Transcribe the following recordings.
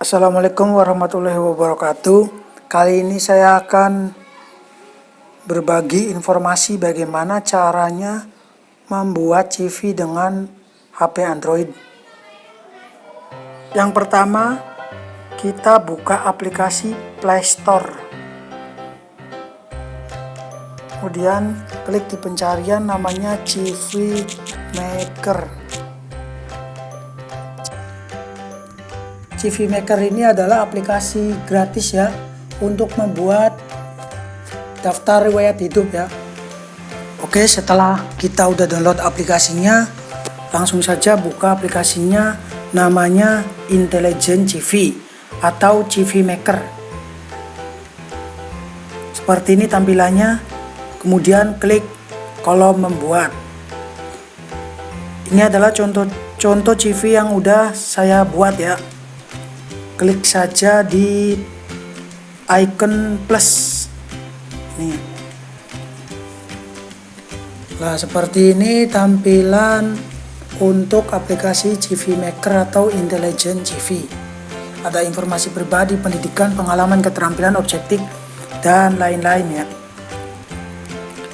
Assalamualaikum warahmatullahi wabarakatuh. Kali ini saya akan berbagi informasi bagaimana caranya membuat CV dengan HP Android. Yang pertama, kita buka aplikasi Play Store. Kemudian klik di pencarian namanya CV Maker. CV Maker ini adalah aplikasi gratis ya untuk membuat daftar riwayat hidup ya. Oke, setelah kita udah download aplikasinya, langsung saja buka aplikasinya, namanya Intelligent CV atau CV Maker. Seperti ini tampilannya, kemudian klik kolom membuat. Ini adalah contoh CV yang udah saya buat ya. Klik saja di icon plus nih. Nah, seperti ini tampilan untuk aplikasi CV Maker atau Intelligent CV. Ada informasi pribadi, pendidikan, pengalaman, keterampilan, objektif, dan lain-lain ya.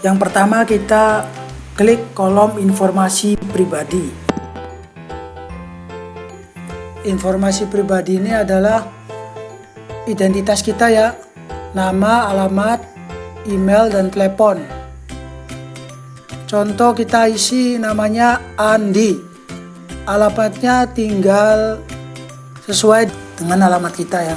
Yang pertama kita klik kolom informasi pribadi. Informasi pribadi ini adalah identitas kita ya, nama, alamat, email, dan telepon. Contoh kita isi namanya Andi, alamatnya tinggal sesuai dengan alamat kita ya.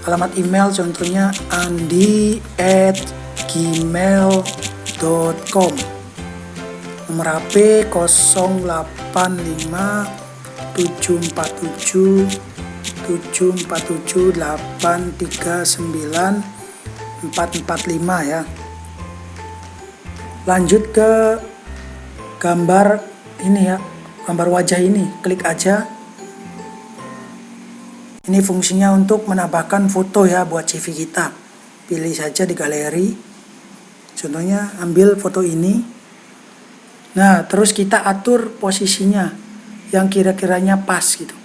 Alamat email contohnya andi@gmail.com. Nomor HP 085 747 839 445 ya. Lanjut ke gambar ini ya, gambar wajah ini, klik aja. Ini fungsinya untuk menambahkan foto ya buat CV kita. Pilih saja di galeri. Contohnya ambil foto ini. Nah, terus kita atur posisinya yang kira-kiranya pas gitu.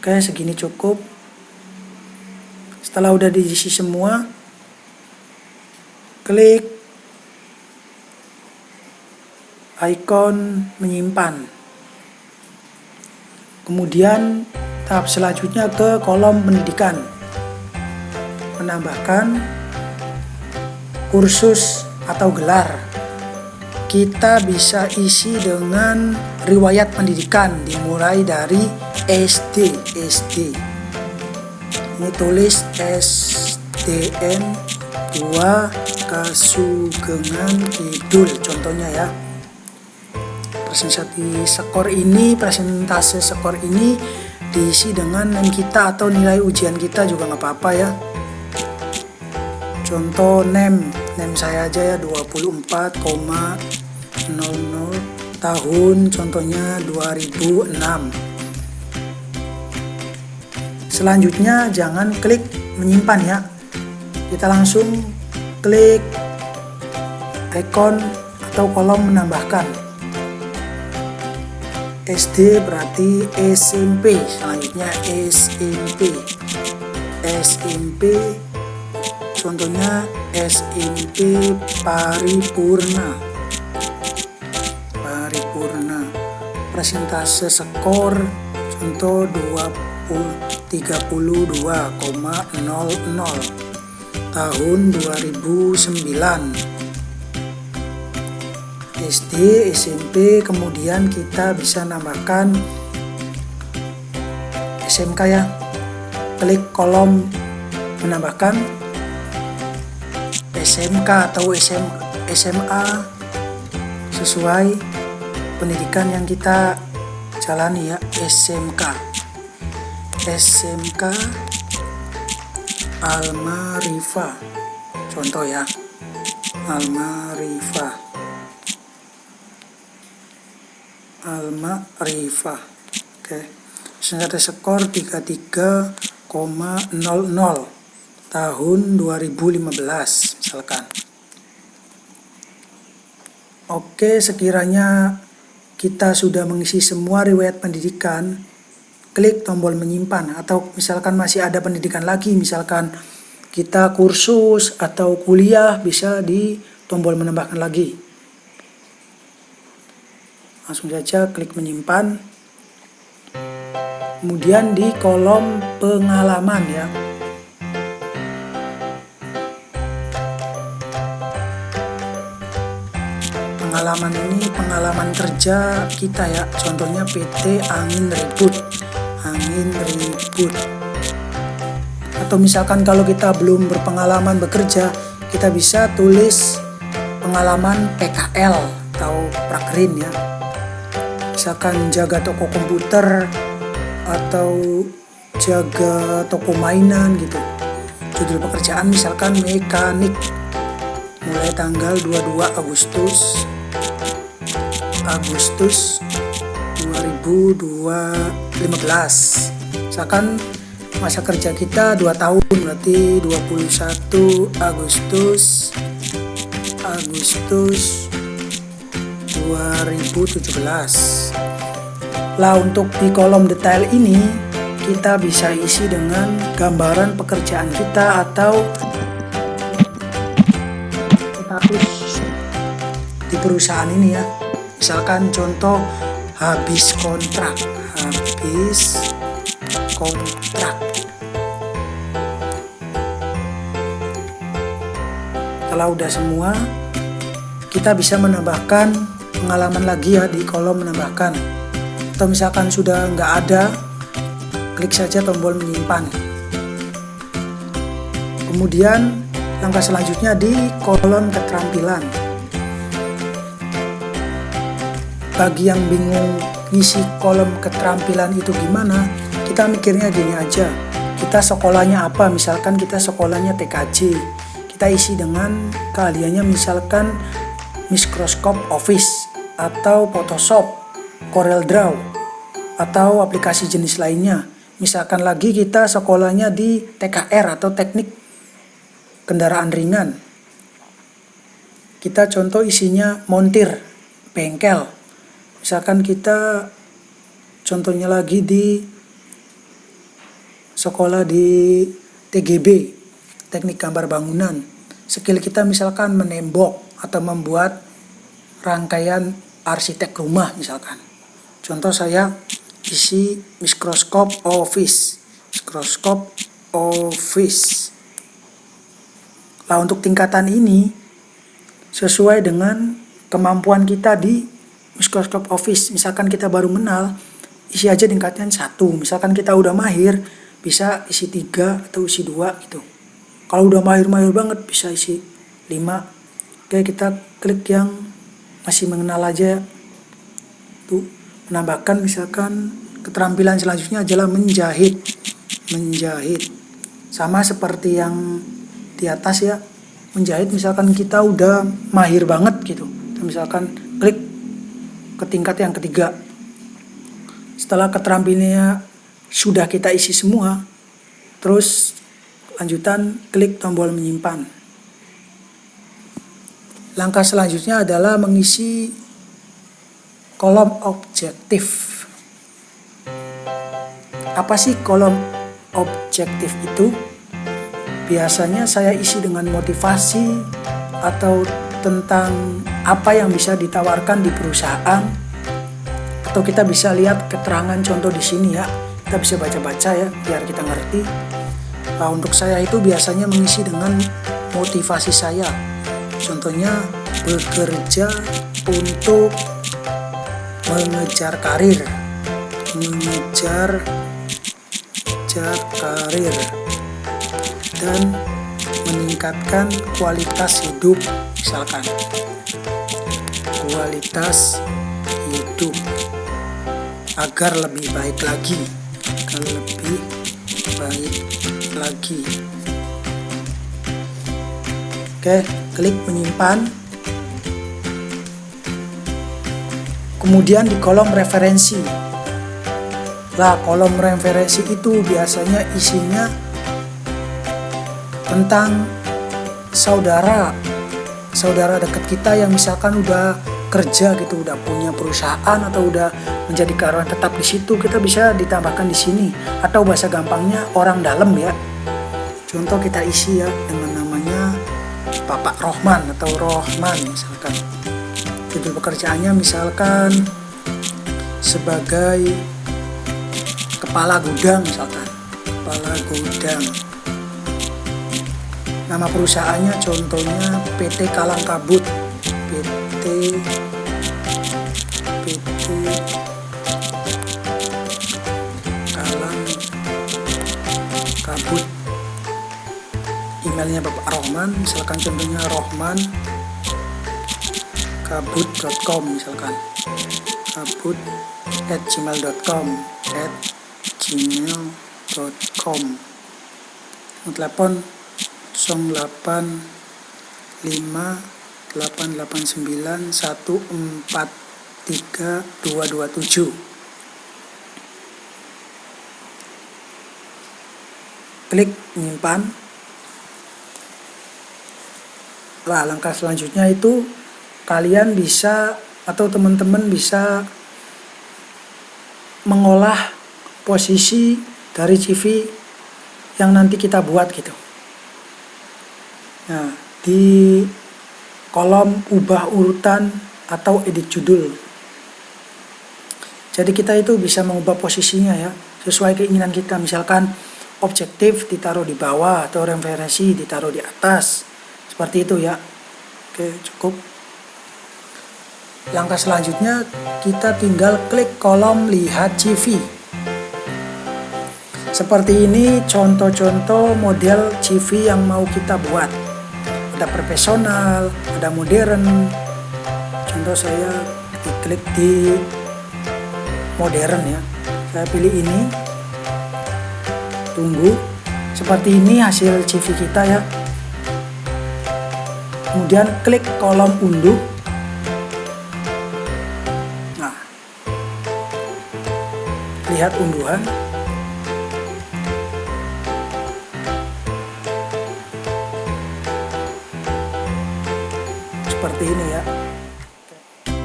Oke, segini cukup. Setelah udah diisi semua, klik icon menyimpan. Kemudian tahap selanjutnya ke kolom pendidikan. Menambahkan kursus atau gelar. Kita bisa isi dengan riwayat pendidikan dimulai dari SD. Ini tulis SDN 2 Kasugengan Kidul contohnya ya. Presentase skor ini diisi dengan name kita atau nilai ujian kita juga nggak apa-apa ya. Contoh name saya aja ya 24,00 tahun contohnya 2006. Selanjutnya jangan klik menyimpan ya. Kita langsung klik icon atau kolom menambahkan. SD berarti SMP, selanjutnya SMP contohnya SMP Paripurna. Persentase skor contoh 32,00 tahun 2009. SD, SMP, kemudian kita bisa nambahkan SMK ya. Klik kolom menambahkan SMK atau SMA sesuai pendidikan yang kita jalani ya. SMK Al-Ma'rifah contoh ya, Al-Ma'rifah. Oke, persentase skor 33,00 tahun 2015 misalkan. Oke, sekiranya kita sudah mengisi semua riwayat pendidikan, klik tombol menyimpan. Atau misalkan masih ada pendidikan lagi, misalkan kita kursus atau kuliah, bisa di tombol menambahkan lagi. Langsung saja klik menyimpan. Kemudian di kolom pengalaman ya. Pengalaman ini pengalaman kerja kita ya. Contohnya PT Angin Ribut. Atau misalkan kalau kita belum berpengalaman bekerja, kita bisa tulis pengalaman PKL atau prakerin ya. Misalkan jaga toko komputer atau jaga toko mainan gitu. Judul pekerjaan misalkan mekanik, mulai tanggal 22 Agustus 2015. Misalkan masa kerja kita 2 tahun, berarti 21 Agustus 2017. Lah untuk di kolom detail ini kita bisa isi dengan gambaran pekerjaan kita atau status di perusahaan ini ya. Misalkan contoh habis kontrak. Kalau udah semua, kita bisa menambahkan pengalaman lagi ya di kolom menambahkan. Atau misalkan sudah nggak ada, klik saja tombol menyimpan. Kemudian langkah selanjutnya di kolom keterampilan. Bagi yang bingung ngisi kolom keterampilan itu gimana, kita mikirnya gini aja. Kita sekolahnya apa? Misalkan kita sekolahnya TKJ. Kita isi dengan keahliannya misalkan Microsoft Office atau Photoshop, Corel Draw, atau aplikasi jenis lainnya. Misalkan lagi kita sekolahnya di TKR atau teknik kendaraan ringan. Kita contoh isinya montir, bengkel. Misalkan kita contohnya lagi di sekolah di TGB, teknik gambar bangunan. Skill kita misalkan menembok atau membuat rangkaian arsitek rumah misalkan. Contoh saya isi Microsoft Office. Nah untuk tingkatan ini sesuai dengan kemampuan kita di Microsoft Office. Misalkan kita baru mengenal, isi aja tingkatnya 1. Misalkan kita udah mahir, bisa isi 3 atau isi 2 gitu. Kalau udah mahir banget bisa isi 5. Oke, kita klik yang masih mengenal aja. Tuh, menambahkan misalkan keterampilan selanjutnya adalah menjahit. Sama seperti yang di atas ya. Menjahit misalkan kita udah mahir banget gitu. Misalkan klik ke tingkat yang ketiga. Setelah keterampilannya sudah kita isi semua, terus lanjutan klik tombol menyimpan. Langkah selanjutnya adalah mengisi kolom objektif. Apa sih kolom objektif itu? Biasanya saya isi dengan motivasi atau tentang apa yang bisa ditawarkan di perusahaan, atau kita bisa lihat keterangan contoh di sini ya. Kita bisa baca-baca ya biar kita ngerti. Nah, untuk saya itu biasanya mengisi dengan motivasi saya. Contohnya bekerja untuk mengejar karir dan meningkatkan kualitas hidup, misalkan kualitas hidup agar lebih baik lagi. Oke, klik menyimpan. Kemudian di kolom referensi. Lah, kolom referensi itu biasanya isinya tentang saudara dekat kita yang misalkan udah kerja gitu, udah punya perusahaan atau udah menjadi karyawan tetap di situ, kita bisa ditambahkan di sini. Atau bahasa gampangnya orang dalam ya. Contoh kita isi ya dengan namanya Bapak Rohman atau Rohman misalkan. Judul pekerjaannya misalkan sebagai kepala gudang misalkan, kepala gudang. Nama perusahaannya contohnya PT Kalang Kabut, PT Kalang Kabut. Emailnya Bapak Rohman, misalkan contohnya rohman@kabut.com misalkan, kabut@gmail.com. Telepon 085889143227. Klik menyimpan. Nah, langkah selanjutnya itu kalian bisa atau teman-teman bisa mengolah posisi dari CV yang nanti kita buat gitu. Nah, di kolom ubah urutan atau edit judul. Jadi kita itu bisa mengubah posisinya ya, sesuai keinginan kita. Misalkan objektif ditaruh di bawah atau referensi ditaruh di atas. Seperti itu ya. Oke, cukup. Langkah selanjutnya kita tinggal klik kolom lihat CV. Seperti ini contoh-contoh model CV yang mau kita buat. Ada profesional, ada modern. Contoh saya diklik di modern ya. Saya pilih ini. Tunggu. Seperti ini hasil CV kita ya. Kemudian klik kolom unduh. Nah, lihat unduhan. Seperti ini ya.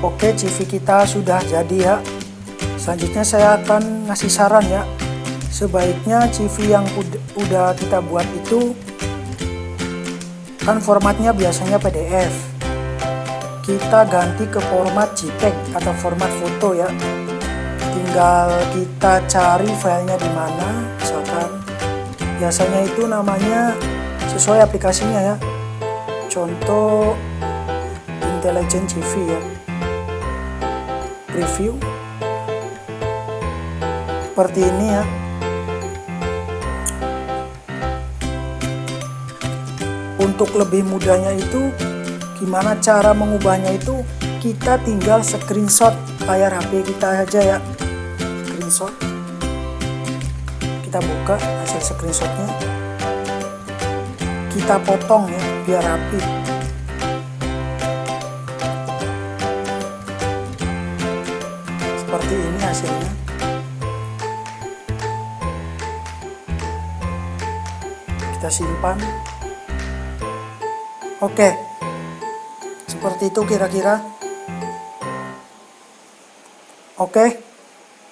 Oke, CV kita sudah jadi ya. Selanjutnya saya akan ngasih saran ya. Sebaiknya CV yang udah kita buat itu kan formatnya biasanya PDF. Kita ganti ke format JPEG atau format foto ya. Tinggal kita cari filenya di mana, misalkan. Biasanya itu namanya sesuai aplikasinya ya. Contoh Intelligent CV ya. Preview. Seperti ini ya. Untuk lebih mudahnya itu gimana cara mengubahnya itu, kita tinggal screenshot layar HP kita aja ya. Screenshot. Kita buka hasil screenshotnya. Kita potong ya biar rapi. Seperti ini hasilnya. Kita simpan. Oke, seperti itu kira-kira. Oke,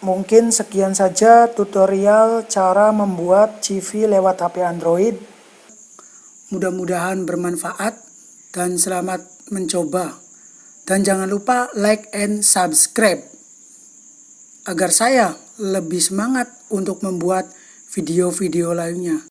mungkin sekian saja tutorial cara membuat CV lewat HP Android. Mudah-mudahan bermanfaat dan selamat mencoba. Dan jangan lupa like and subscribe agar saya lebih semangat untuk membuat video-video lainnya.